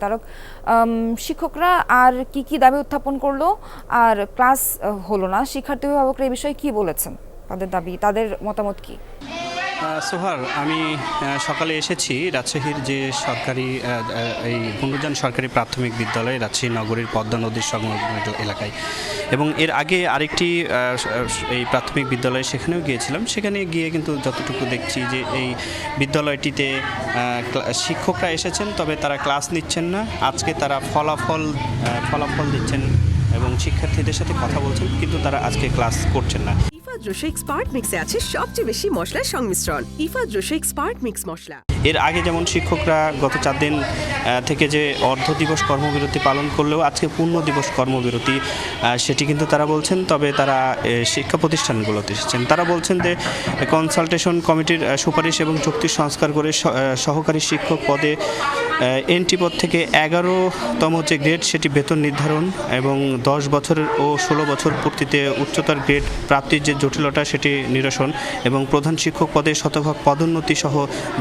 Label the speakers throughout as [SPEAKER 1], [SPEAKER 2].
[SPEAKER 1] তারক শিক্ষকরা আর কি দাবি উত্থাপন করলো আর ক্লাস হলো না, শিক্ষার্থী অভিভাবকরা এই বিষয়ে কি বলেছেন, তাদের দাবি, তাদের মতামত কি?
[SPEAKER 2] সোহার, আমি সকালে এসেছি রাজশাহীর যে সরকারি এই বন্ধুজান সরকারি প্রাথমিক বিদ্যালয় রাজশাহী নগরীর পদ্মা নদীর সংলগ্ন এলাকায়, এবং এর আগে আরেকটি এই প্রাথমিক বিদ্যালয় সেখানেও গিয়েছিলাম। সেখানে গিয়ে কিন্তু যতটুকু দেখছি যে এই বিদ্যালয়টিতে শিক্ষকরা এসেছেন, তবে তারা ক্লাস নিচ্ছেন না। আজকে তারা ফলাফল দিচ্ছেন এবং শিক্ষার্থীদের সাথে কথা বলছেন, কিন্তু তারা আজকে ক্লাস করছেন না।
[SPEAKER 3] জোশো এক্সপার্ট মিক্সে আছে সবচেয়ে বেশি মশলার সংমিশ্রণ। জোশো এক্সপার্ট মিক্স মশলা।
[SPEAKER 2] এর আগে যেমন শিক্ষকরা গত 4 দিন থেকে যে অর্ধ দিবস কর্মবিরতি পালন করলেও আজকে পূর্ণ দিবস কর্মবিরতি, সেটি কিন্তু তারা বলছেন। তবে তারা শিক্ষা প্রতিষ্ঠানগুলোতে এসেছেন, তারা বলছেন যে কনসালটেশন কমিটির সুপারিশ এবং চুক্তি সংস্কার করে সহকারী শিক্ষক পদে এনটি পদ থেকে 11তম যে গ্রেড সেটি বেতন নির্ধারণ এবং 10 বছরের ও 16 বছর পূর্তিতে উচ্চতর গ্রেড প্রাপ্তির যে জটিলতা সেটি নিরসন এবং প্রধান শিক্ষক পদে শতভাগ পদোন্নতি সহ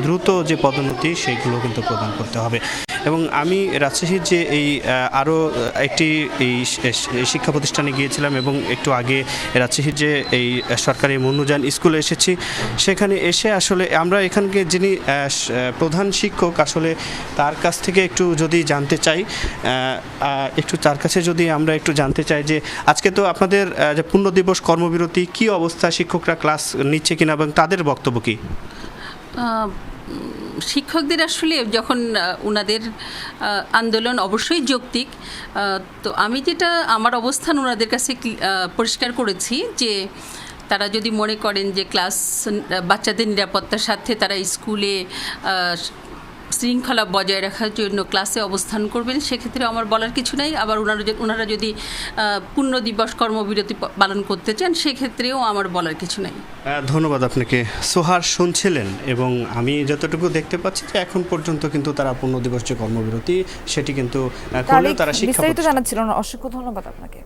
[SPEAKER 2] দ্রুত যে পদোন্নতি সেইগুলো কিন্তু প্রদান করতে হবে। এবং আমি রাজশাহীর যে এই আরও একটি এই শিক্ষা প্রতিষ্ঠানে গিয়েছিলাম এবং একটু আগে রাজশাহীর যে এই সরকারি মুন্নুজান স্কুলে এসেছি। সেখানে এসে আসলে আমরা এখানকে যিনি প্রধান শিক্ষক, আসলে তার কাছ থেকে একটু যদি জানতে চাই, তার কাছে যদি আমরা একটু জানতে চাই যে আজকে তো আপনাদের যে পূর্ণ দিবস কর্মবিরতি, কি অবস্থা, শিক্ষকরা ক্লাস নিচ্ছে কিনা এবং তাদের বক্তব্য কী?
[SPEAKER 4] শিক্ষকদের আসলে যখন ওনাদের আন্দোলন অবশ্যই যৌক্তিক, তো আমি যেটা আমার অবস্থান ওনাদের কাছে পরিষ্কার করেছি যে তারা যদি মনে করেন যে ক্লাস বাচ্চাদের নিরাপত্তার সাথে তারা স্কুলে শৃঙ্খলা বজায় রাখার জন্য ক্লাসে অবস্থান করবেন, সেক্ষেত্রে আমার বলার কিছু নাই। আবার ওনারা যদি পূর্ণ দিবস কর্মবিরতি পালন করতে চান, সেক্ষেত্রেও আমার বলার কিছু নাই।
[SPEAKER 2] ধন্যবাদ আপনাকে। সোহার শুনছিলেন, এবং আমি যতটুকু দেখতে পাচ্ছি যে এখন পর্যন্ত কিন্তু তারা পূর্ণ দিবস যে কর্মবিরতি সেটি কিন্তু করলেও তারা শিক্ষা
[SPEAKER 1] বিস্তারিত জানাচ্ছিলেন। অসংখ্য ধন্যবাদ আপনাকে।